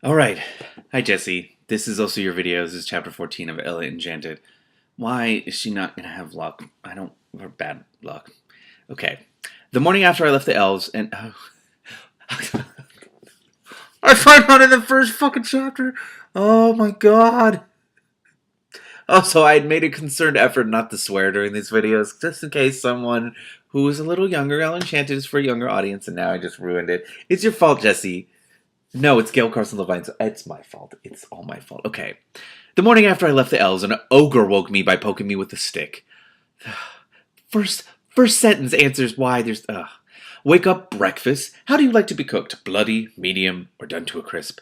Alright. Hi, Jesse. This is also your video. This is chapter 14 of Ella Enchanted. Why is she not going to have luck? Or bad luck. Okay. The morning after I left the elves, and. I find out in the first fucking chapter! Oh my god! Also, I had made a concerted effort not to swear during these videos, just in case someone who was a little younger, Ella Enchanted is for a younger audience, and now I just ruined it. It's your fault, Jesse. No, it's Gail Carson Levine. So it's my fault. It's all my fault. Okay. The morning after I left the elves, an ogre woke me by poking me with a stick. First, first sentence answers why there's. Wake up, breakfast. How do you like to be cooked? Bloody, medium, or done to a crisp?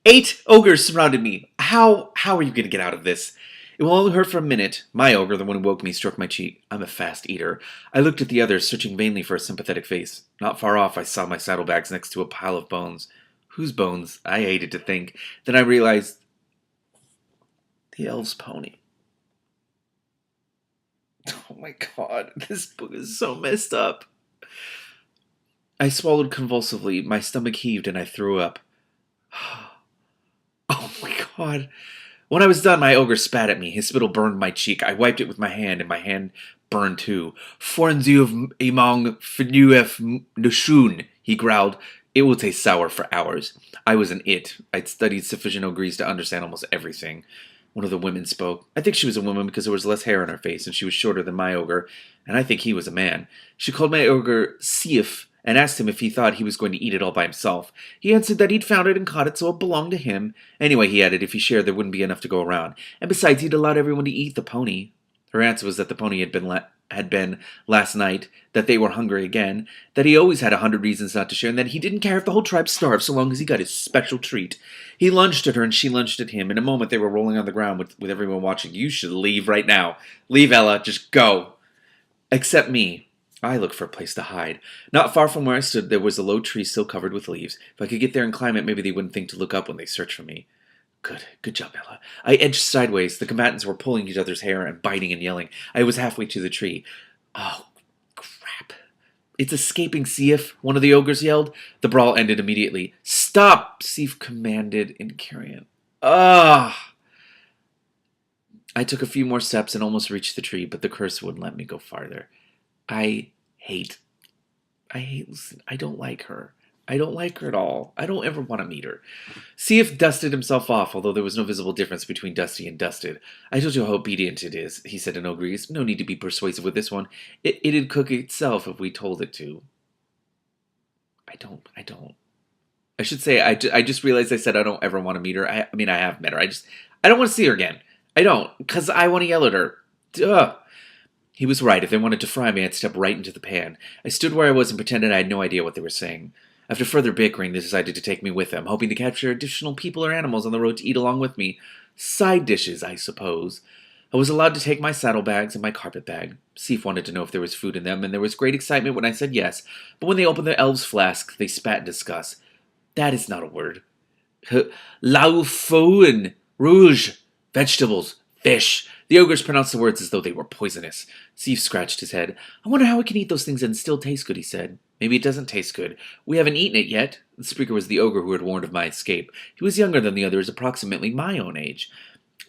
8 ogres surrounded me. How are you going to get out of this? It will only hurt for a minute. My ogre, the one who woke me, stroked my cheek. I'm a fast eater. I looked at the others, searching vainly for a sympathetic face. Not far off, I saw my saddlebags next to a pile of bones. Whose bones? I hated to think. Then I realized the elf's pony. Oh my god, this book is so messed up. I swallowed convulsively. My stomach heaved and I threw up. Oh my god. When I was done, my ogre spat at me. His spittle burned my cheek. I wiped it with my hand, and my hand burned too. Fornziuv imong fnuef nashun, he growled. It will taste sour for hours. I was an it. I'd studied sufficient ogres to understand almost everything. One of the women spoke. I think she was a woman because there was less hair on her face, and she was shorter than my ogre, and I think he was a man. She called my ogre Sief, and asked him if he thought he was going to eat it all by himself. He answered that he'd found it and caught it, so it belonged to him. Anyway, he added, if he shared, there wouldn't be enough to go around. And besides, he'd allowed everyone to eat the pony. Her answer was that the pony had been last night, that they were hungry again, that he always had 100 reasons not to share, and that he didn't care if the whole tribe starved so long as he got his special treat. He lunged at her, and she lunged at him. In a moment, they were rolling on the ground with everyone watching. You should leave right now. Leave, Ella. Just go. Except me. I looked for a place to hide. Not far from where I stood, there was a low tree still covered with leaves. If I could get there and climb it, maybe they wouldn't think to look up when they searched for me. Good job, Ella. I edged sideways. The combatants were pulling each other's hair and biting and yelling. I was halfway to the tree. Oh, crap. It's escaping, Sief, one of the ogres yelled. The brawl ended immediately. Stop, Sief commanded in Carrion. Ah! I took a few more steps and almost reached the tree, but the curse wouldn't let me go farther. I don't like her. I don't like her at all. I don't ever want to meet her. Sief dusted himself off, although there was no visible difference between dusty and dusted. I told you how obedient it is, he said in ogres. No need to be persuasive with this one. It'd cook itself if we told it to. I don't. I should say, I just realized I said I don't ever want to meet her. I mean, I have met her. I don't want to see her again. I don't, because I want to yell at her. Duh. He was right. If they wanted to fry me, I'd step right into the pan. I stood where I was and pretended I had no idea what they were saying. After further bickering, they decided to take me with them, hoping to capture additional people or animals on the road to eat along with me. Side dishes, I suppose. I was allowed to take my saddlebags and my carpet bag. Sief wanted to know if there was food in them, and there was great excitement when I said yes. But when they opened the elves' flask, they spat in disgust. That is not a word. Laufouen, rouge, vegetables, fish. The ogres pronounced the words as though they were poisonous. Sief scratched his head. I wonder how we can eat those things and still taste good, he said. Maybe it doesn't taste good. We haven't eaten it yet. The speaker was the ogre who had warned of my escape. He was younger than the others, approximately my own age.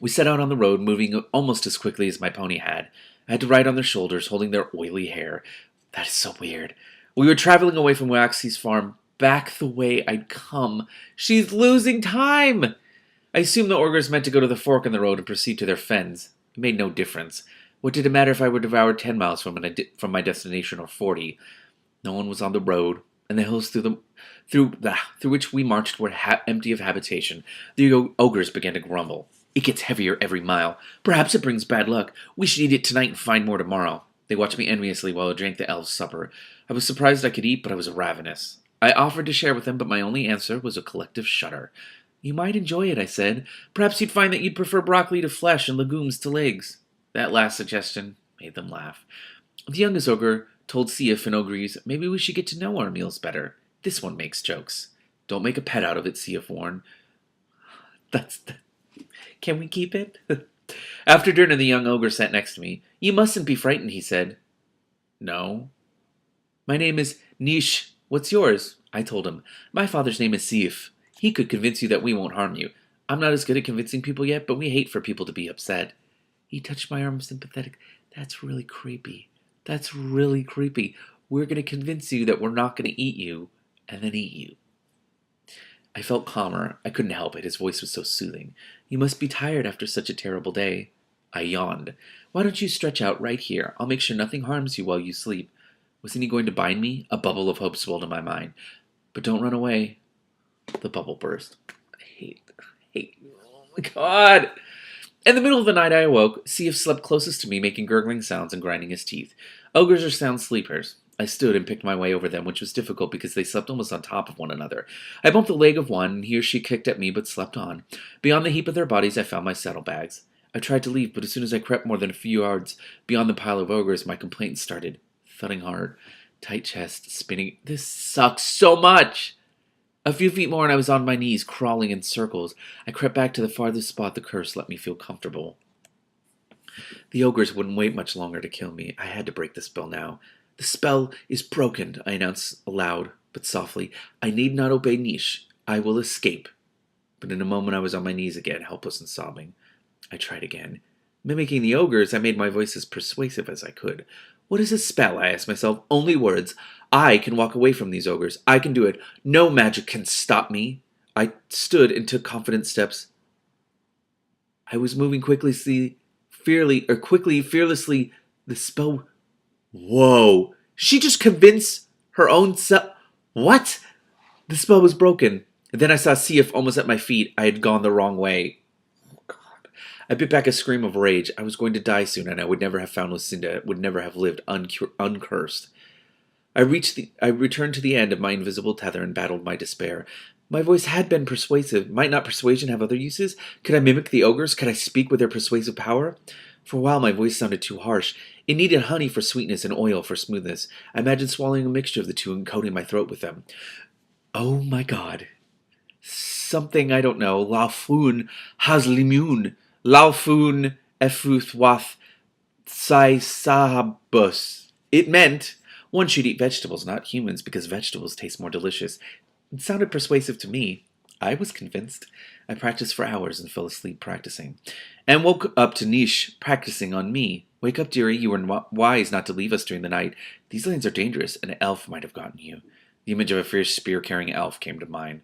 We set out on the road, moving almost as quickly as my pony had. I had to ride on their shoulders, holding their oily hair. That is so weird. We were traveling away from Waxy's farm, back the way I'd come. She's losing time! I assumed the ogres meant to go to the fork in the road and proceed to their fens. It made no difference. What did it matter if I were devoured 10 miles from my destination or 40? No one was on the road, and the hills through which we marched were empty of habitation. The ogres began to grumble. It gets heavier every mile. Perhaps it brings bad luck. We should eat it tonight and find more tomorrow. They watched me enviously while I drank the elves' supper. I was surprised I could eat, but I was ravenous. I offered to share with them, but my only answer was a collective shudder. You might enjoy it, I said. Perhaps you'd find that you'd prefer broccoli to flesh and legumes to legs. That last suggestion made them laugh. The youngest ogre told Sief and ogres, maybe we should get to know our meals better. This one makes jokes. Don't make a pet out of it, Sief warned. Can we keep it? After dinner, the young ogre sat next to me. You mustn't be frightened, he said. No. My name is Nish. What's yours? I told him. My father's name is Sief. He could convince you that we won't harm you. I'm not as good at convincing people yet, but we hate for people to be upset. He touched my arm sympathetic. That's really creepy. That's really creepy. We're going to convince you that we're not going to eat you, and then eat you. I felt calmer. I couldn't help it. His voice was so soothing. You must be tired after such a terrible day. I yawned. Why don't you stretch out right here? I'll make sure nothing harms you while you sleep. Wasn't he going to bind me? A bubble of hope swelled in my mind. But don't run away. The bubble burst. I hate. Oh my God. In the middle of the night I awoke. Sief slept closest to me, making gurgling sounds and grinding his teeth. Ogres are sound sleepers. I stood and picked my way over them, which was difficult because they slept almost on top of one another. I bumped the leg of one, and he or she kicked at me but slept on. Beyond the heap of their bodies I found my saddlebags. I tried to leave, but as soon as I crept more than a few yards beyond the pile of ogres, my complaints started. Thudding hard, tight chest, spinning. This sucks so much! A few feet more and I was on my knees, crawling in circles. I crept back to the farthest spot the curse let me feel comfortable. The ogres wouldn't wait much longer to kill me. I had to break the spell now. The spell is broken, I announced aloud, but softly. I need not obey Niche. I will escape. But in a moment I was on my knees again, helpless and sobbing. I tried again. Mimicking the ogres, I made my voice as persuasive as I could. What is a spell? I asked myself. Only words. I can walk away from these ogres. I can do it. No magic can stop me. I stood and took confident steps. I was moving fearlessly. The spell. Whoa! She just convinced her own self. What? The spell was broken. Then I saw Sief almost at my feet. I had gone the wrong way. Oh, God. I bit back a scream of rage. I was going to die soon, and I would never have found Lucinda, would never have lived uncursed. I returned to the end of my invisible tether and battled my despair. My voice had been persuasive. Might not persuasion have other uses? Could I mimic the ogres? Could I speak with their persuasive power? For a while my voice sounded too harsh. It needed honey for sweetness and oil for smoothness. I imagined swallowing a mixture of the two and coating my throat with them. Oh my God. Something I don't know. Laufun haslimun. Laufun efuth wath sai sahabus. It meant one should eat vegetables, not humans, because vegetables taste more delicious. It sounded persuasive to me. I was convinced. I practiced for hours and fell asleep practicing. And woke up to Niche practicing on me. Wake up, dearie. You were wise not to leave us during the night. These lands are dangerous. An elf might have gotten you. The image of a fierce spear-carrying elf came to mind.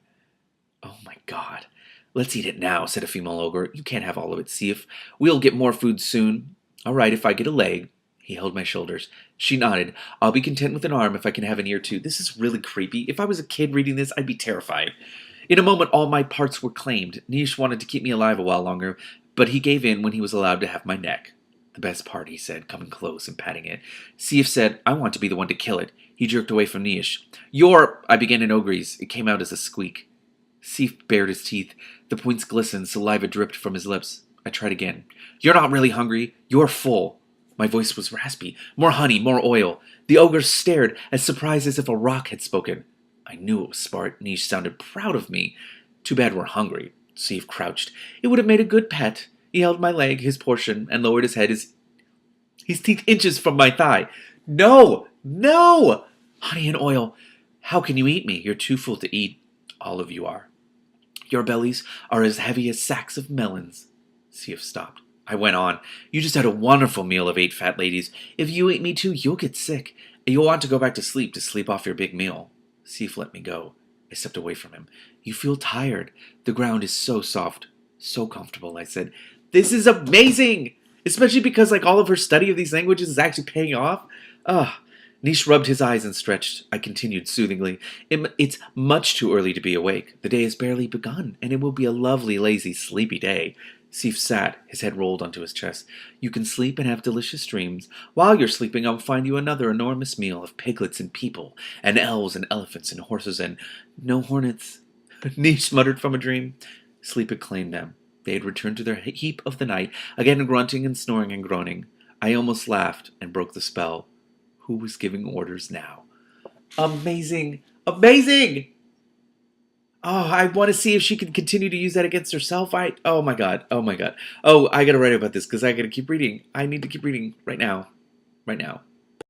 Oh my God. Let's eat it now, said a female ogre. You can't have all of it, Sief. We'll get more food soon. All right, if I get a leg. He held my shoulders. She nodded. I'll be content with an arm if I can have an ear too. This is really creepy. If I was a kid reading this, I'd be terrified. In a moment, all my parts were claimed. Niche wanted to keep me alive a while longer, but he gave in when he was allowed to have my neck. The best part, he said, coming close and patting it. Sief said, I want to be the one to kill it. He jerked away from Niche. I began in Ogres. It came out as a squeak. Sief bared his teeth. The points glistened, saliva dripped from his lips. I tried again. You're not really hungry. You're full. My voice was raspy. More honey, more oil. The ogre stared, as surprised as if a rock had spoken. I knew it was smart. Niche sounded proud of me. Too bad we're hungry. Sief crouched. It would have made a good pet. He held my leg, his portion, and lowered his head, his teeth inches from my thigh. No! No! Honey and oil. How can you eat me? You're too full to eat. All of you are. Your bellies are as heavy as sacks of melons. Sief stopped. I went on. You just had a wonderful meal of 8 fat ladies. If you eat me too, you'll get sick. You'll want to go back to sleep off your big meal. Sief let me go. I stepped away from him. You feel tired. The ground is so soft, so comfortable, I said. This is amazing! Especially because all of her study of these languages is actually paying off. Niche rubbed his eyes and stretched. I continued soothingly. It's much too early to be awake. The day has barely begun, and it will be a lovely, lazy, sleepy day. Sief sat, his head rolled onto his chest. You can sleep and have delicious dreams. While you're sleeping, I'll find you another enormous meal of piglets and people, and elves and elephants and horses and no hornets. Niche muttered from a dream. Sleep had claimed them. They had returned to their heap of the night, again grunting and snoring and groaning. I almost laughed and broke the spell. Who was giving orders now? Amazing! Amazing! Oh, I want to see if she can continue to use that against herself. Oh my god. Oh, I gotta write about this because I gotta keep reading. I need to keep reading right now. Right now.